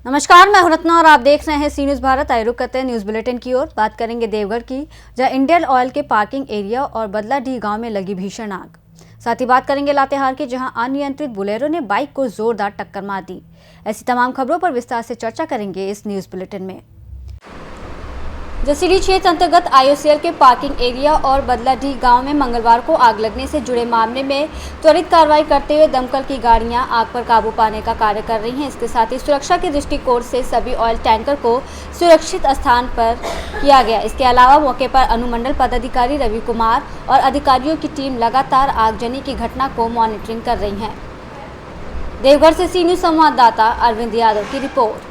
नमस्कार, मैं हूं रत्ना और आप देख रहे हैं सी न्यूज भारत। आए रुक करते हैं न्यूज बुलेटिन की ओर। बात करेंगे देवगढ़ की, जहां इंडियन ऑयल के पार्किंग एरिया और बदलाडीह गांव में लगी भीषण आग। साथ ही बात करेंगे लातेहार की, जहां अनियंत्रित बुलेरो ने बाइक को जोरदार टक्कर मार दी। ऐसी तमाम खबरों पर विस्तार से चर्चा करेंगे इस न्यूज बुलेटिन में। जसीडीह क्षेत्र अंतर्गत आईओसीएल के पार्किंग एरिया और बदलाडीह गांव में मंगलवार को आग लगने से जुड़े मामले में त्वरित कार्रवाई करते हुए दमकल की गाड़ियां आग पर काबू पाने का कार्य कर रही हैं। इसके साथ ही सुरक्षा के दृष्टिकोण से सभी ऑयल टैंकर को सुरक्षित स्थान पर किया गया। इसके अलावा मौके पर अनुमंडल पदाधिकारी रवि कुमार और अधिकारियों की टीम लगातार आगजनी की घटना को मॉनिटरिंग कर रही है। देवघर से सी न्यूज संवाददाता अरविंद यादव की रिपोर्ट।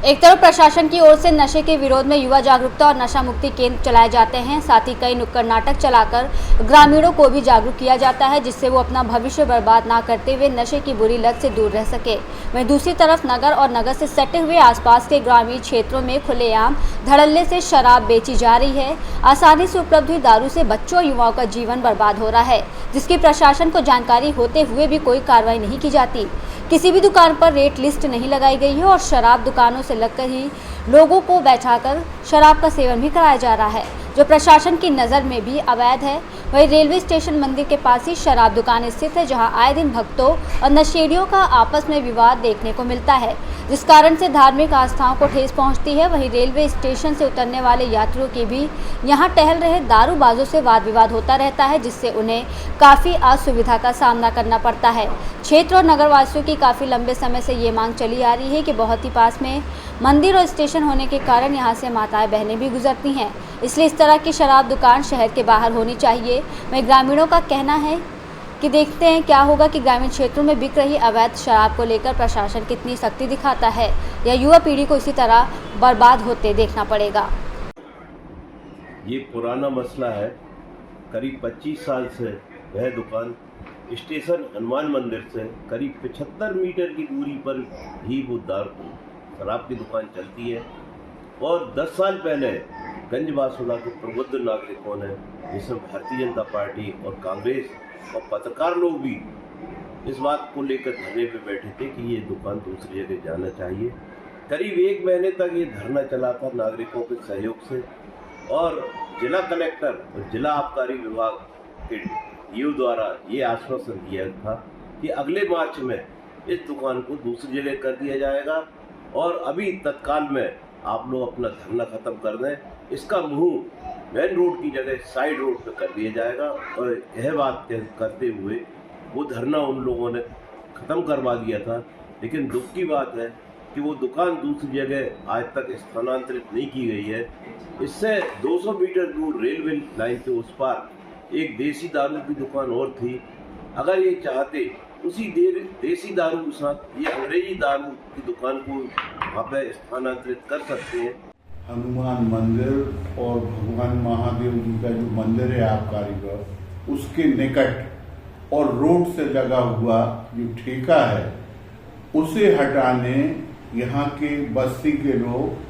एक तरफ प्रशासन की ओर से नशे के विरोध में युवा जागरूकता और नशा मुक्ति केंद्र चलाए जाते हैं, साथ ही कई नुक्कड़ नाटक चलाकर ग्रामीणों को भी जागरूक किया जाता है, जिससे वो अपना भविष्य बर्बाद ना करते हुए नशे की बुरी लत से दूर रह सके। वहीं दूसरी तरफ नगर और नगर से सटे हुए आसपास के ग्रामीण क्षेत्रों में खुलेआम धड़ल्ले से शराब बेची जा रही है। आसानी से उपलब्ध हुई दारू से बच्चों और युवाओं का जीवन बर्बाद हो रहा है, जिसकी प्रशासन को जानकारी होते हुए भी कोई कार्रवाई नहीं की जाती। किसी भी दुकान पर रेट लिस्ट नहीं लगाई गई है और शराब दुकानों से लगकर ही लोगों को बैठाकर शराब का सेवन भी कराया जा रहा है, जो प्रशासन की नज़र में भी अवैध है। वहीं रेलवे स्टेशन मंदिर के पास ही शराब दुकान स्थित है, जहां आए दिन भक्तों और नशेड़ियों का आपस में विवाद देखने को मिलता है, जिस कारण से धार्मिक आस्थाओं को ठेस पहुंचती है। वहीं रेलवे स्टेशन से उतरने वाले यात्रियों के भी यहां टहल रहे दारूबाजों से वाद विवाद होता रहता है, जिससे उन्हें काफ़ी असुविधा का सामना करना पड़ता है। क्षेत्र और नगरवासियों की काफ़ी लंबे समय से ये मांग चली आ रही है कि बहुत ही पास में मंदिर और स्टेशन होने के कारण यहाँ से माताएं बहनें भी गुजरती हैं, इसलिए इस तरह की शराब दुकान शहर के बाहर होनी चाहिए। वहीं ग्रामीणों का कहना है कि देखते हैं क्या होगा कि ग्रामीण क्षेत्रों में बिक रही अवैध शराब को लेकर प्रशासन कितनी सख्ती दिखाता है, या युवा पीढ़ी को इसी तरह बर्बाद होते देखना पड़ेगा। ये पुराना मसला है। करीब 25 साल से वह दुकान स्टेशन हनुमान मंदिर से करीब 75 मीटर की दूरी पर ही वो शराब की दुकान चलती है। और 10 साल पहले गंजबासुला के प्रबुद्ध नागरिकों ने, जिसमें भारतीय जनता पार्टी और कांग्रेस और पत्रकार लोग भी इस बात को लेकर धरने पे बैठे थे कि ये दुकान दूसरी जगह जाना चाहिए। करीब 1 महीने तक ये धरना चला था नागरिकों के सहयोग से, और जिला कलेक्टर और जिला आबकारी विभाग के डीओ द्वारा ये आश्वासन दिया था कि अगले मार्च में इस दुकान को दूसरी जगह कर दिया जाएगा, और अभी तत्काल में आप लोग अपना धरना खत्म कर दें। इसका मुंह मेन रोड की जगह साइड रोड पे कर दिया जाएगा। और यह बात करते हुए वो धरना उन लोगों ने ख़त्म करवा दिया था। लेकिन दुख की बात है कि वो दुकान दूसरी जगह आज तक स्थानांतरित नहीं की गई है। इससे 200 मीटर दूर रेलवे लाइन के उस पार एक देसी दारू की दुकान और थी। अगर ये चाहते उसी देसी दारू के साथ ये अंग्रेजी दारू की दुकान को वहाँ पर स्थानांतरित कर सकते हैं। हनुमान मंदिर और भगवान महादेव जी का जो मंदिर है आबकारी का, उसके निकट और रोड से लगा हुआ जो ठेका है उसे हटाने यहाँ के बस्ती के लोग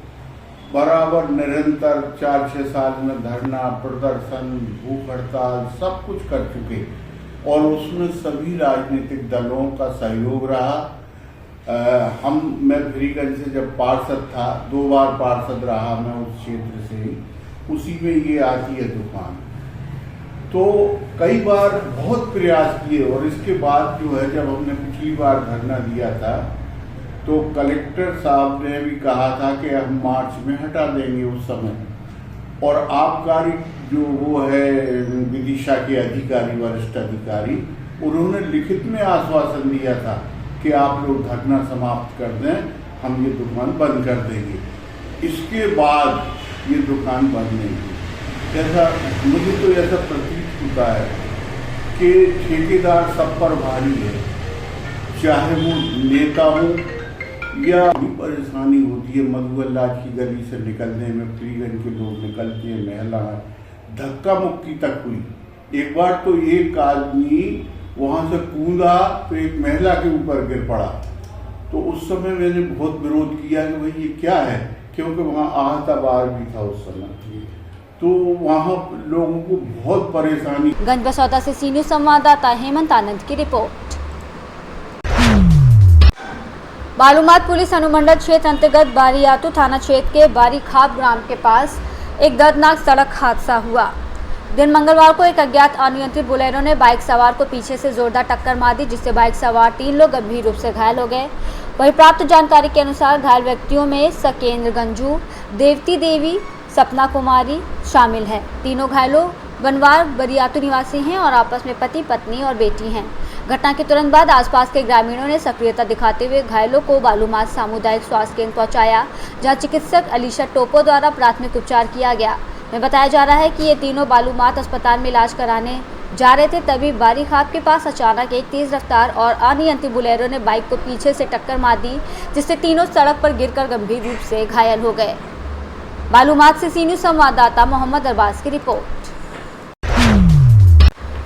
बराबर निरंतर 4-6 साल में धरना प्रदर्शन भूख हड़ताल सब कुछ कर चुके, और उसमें सभी राजनीतिक दलों का सहयोग रहा। मैं फ्रीगंज से जब पार्षद था, 2 बार पार्षद रहा मैं उस क्षेत्र से ही, उसी में ये आती है दुकान। तो कई बार बहुत प्रयास किए, और इसके बाद जो है जब हमने पिछली बार धरना दिया था तो कलेक्टर साहब ने भी कहा था कि हम मार्च में हटा देंगे उस समय। और आबकारी जो वो है विदिशा के अधिकारी, वरिष्ठ अधिकारी, उन्होंने लिखित में आश्वासन दिया था कि आप लोग धरना समाप्त कर दें, हम ये दुकान बंद कर देंगे। इसके बाद ये दुकान बंद नहीं हुई। ऐसा मुझे तो ऐसा प्रतीत होता है कि ठेकेदार सब पर भारी है, चाहे वो नेता हो या भी परेशानी होती है। मधुबनलाज की गली से निकलने में फ्रीगंज के लोग निकलते हैं, महिला धक्का मुक्की तक हुई। एक बार तो एक आदमी वहाँ से कूदा तो एक महिला के ऊपर गिर पड़ा, तो उस समय मैंने बहुत विरोध किया कि भाई ये क्या है, क्योंकि वहाँ आहताबार भी था उस समय, तो वहाँ लोगों को बहुत परेशानी। गंजबसौदा से सी न्यूज संवाददाता हेमंत आनंद की रिपोर्ट। मालूमात पुलिस अनुमंडल क्षेत्र अंतर्गत बारियातू थाना क्षेत्र के बारी खाप ग्राम के पास एक दर्दनाक सड़क हादसा हुआ। दिन मंगलवार को एक अज्ञात अनियंत्रित बोलेरो ने बाइक सवार को पीछे से जोरदार टक्कर मार दी, जिससे बाइक सवार 3 लोग गंभीर रूप से घायल हो गए। वहीं प्राप्त जानकारी के अनुसार घायल व्यक्तियों में सकेंद्र गंजू, देवती देवी, सपना कुमारी शामिल है। तीनों घायलों बनवार बरियातू निवासी हैं और आपस में पति पत्नी और बेटी हैं। घटना के तुरंत बाद आसपास के ग्रामीणों ने सक्रियता दिखाते हुए घायलों को बालूमाथ सामुदायिक स्वास्थ्य केंद्र पहुंचाया, जहां चिकित्सक अलीशा टोपो द्वारा प्राथमिक उपचार किया गया। में बताया जा रहा है कि ये तीनों बालूमाथ अस्पताल में इलाज कराने जा रहे थे, तभी बारी खाप के पास अचानक एक तेज रफ्तार और अनियंत्रित बोलेरो ने बाइक को पीछे से टक्कर मार दी, जिससे तीनों सड़क पर गिरकर गंभीर रूप से घायल हो गए। बालूमाथ से सी न्यूज़ संवाददाता मोहम्मद अरबाज की रिपोर्ट।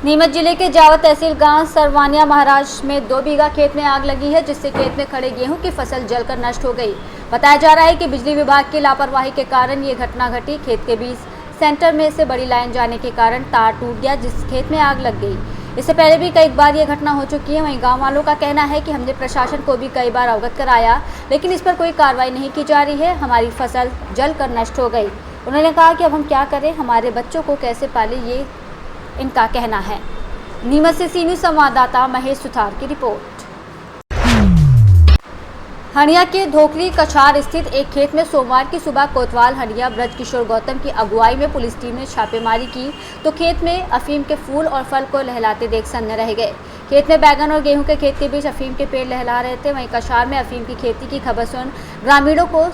नीमच जिले के जावत तहसील गांव सरवानिया महाराष्ट्र में 2 बीघा खेत में आग लगी है, जिससे खेत में खड़े गेहूं की फसल जलकर नष्ट हो गई। बताया जा रहा है कि बिजली विभाग की लापरवाही के कारण ये घटना घटी। खेत के बीच सेंटर में से बड़ी लाइन जाने के कारण तार टूट गया, जिस खेत में आग लग गई। इससे पहले भी कई बार ये घटना हो चुकी है। वहीं गाँव वालों का कहना है कि हमने प्रशासन को भी कई बार अवगत कराया, लेकिन इस पर कोई कार्रवाई नहीं की जा रही है। हमारी फसल जलकर नष्ट हो गई। उन्होंने कहा कि अब हम क्या करें, हमारे बच्चों को कैसे पालें, ये इनका कहना है। नीमच से सी न्यूज़ संवाददाता महेश सुथार की रिपोर्ट। हंडिया के धोखरी कछार स्थित एक खेत में सोमवार की सुबह कोतवाल हंडिया ब्रज किशोर गौतम की अगुवाई में पुलिस टीम ने छापेमारी की, तो खेत में अफीम के फूल और फल को लहलाते देख सन्न रह गए। खेत में बैगन और गेहूं के खेत के बीच अफीम के पेड़ लहला रहे थे। वहीं कछार में अफीम की खेती की खबर सुन ग्रामीणों को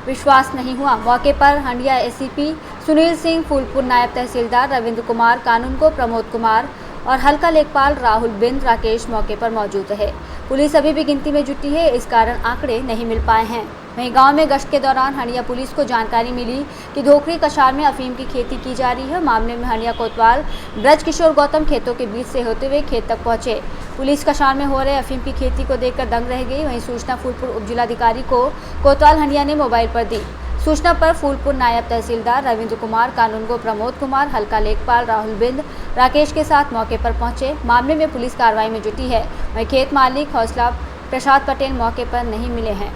विश्वास नहीं हुआ। मौके पर हंडिया एसीपी सुनील सिंह, फूलपुर नायब तहसीलदार रविंद्र कुमार, कानून को प्रमोद कुमार और हल्का लेखपाल राहुल बिंद राकेश मौके पर मौजूद रहे। पुलिस अभी भी गिनती में जुटी है, इस कारण आंकड़े नहीं मिल पाए हैं। वहीं गांव में गश्त के दौरान हंडिया पुलिस को जानकारी मिली कि धोखरी कछार में अफीम की खेती की जा रही है। मामले में हंडिया कोतवाल ब्रज किशोर गौतम खेतों के बीच से होते हुए खेत तक पहुंचे। पुलिस कछार में हो रहे अफीम की खेती को देखकर दंग रह गई। वहीं सूचना फूलपुर उपजिलाधिकारी को कोतवाल हंडिया ने मोबाइल पर दी। सूचना पर फूलपुर नायब तहसीलदार रविंद्र कुमार, कानून को प्रमोद कुमार, हल्का लेखपाल राहुल बिंद राकेश के साथ मौके पर पहुंचे। मामले में पुलिस कार्रवाई में जुटी है। वहीं खेत मालिक हौसला प्रसाद पटेल मौके पर नहीं मिले हैं।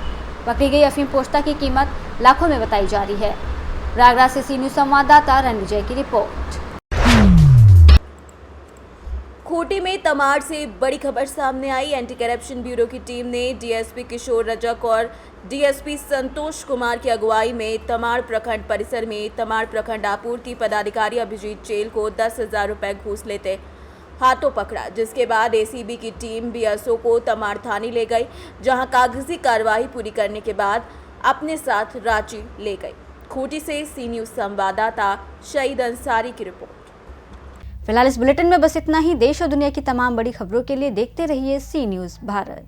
पकड़ी गई अफीम पोस्ता की कीमत लाखों में बताई जा रही है। प्रयागराज से सी न्यूज़ संवाददाता रणविजय की रिपोर्ट। खूंटी में तमाड़ से बड़ी खबर सामने आई। एंटी करप्शन ब्यूरो की टीम ने डीएसपी किशोर रजक और डीएसपी संतोष कुमार की अगुवाई में तमाड़ प्रखंड परिसर में तमाड़ प्रखंड आपूर्ति पदाधिकारी अभिजीत चेल को 10,000 रुपए घूस लेते हाथों पकड़ा, जिसके बाद एसीबी की टीम बीएसओ को तमाड़ थाने ले गई, जहां कागजी कार्रवाई पूरी करने के बाद अपने साथ रांची ले गई। खूंटी से सी न्यूज़ संवाददाता शहीद अंसारी की रिपोर्ट। फिलहाल इस बुलेटिन में बस इतना ही। देश और दुनिया की तमाम बड़ी खबरों के लिए देखते रहिए सी न्यूज़ भारत।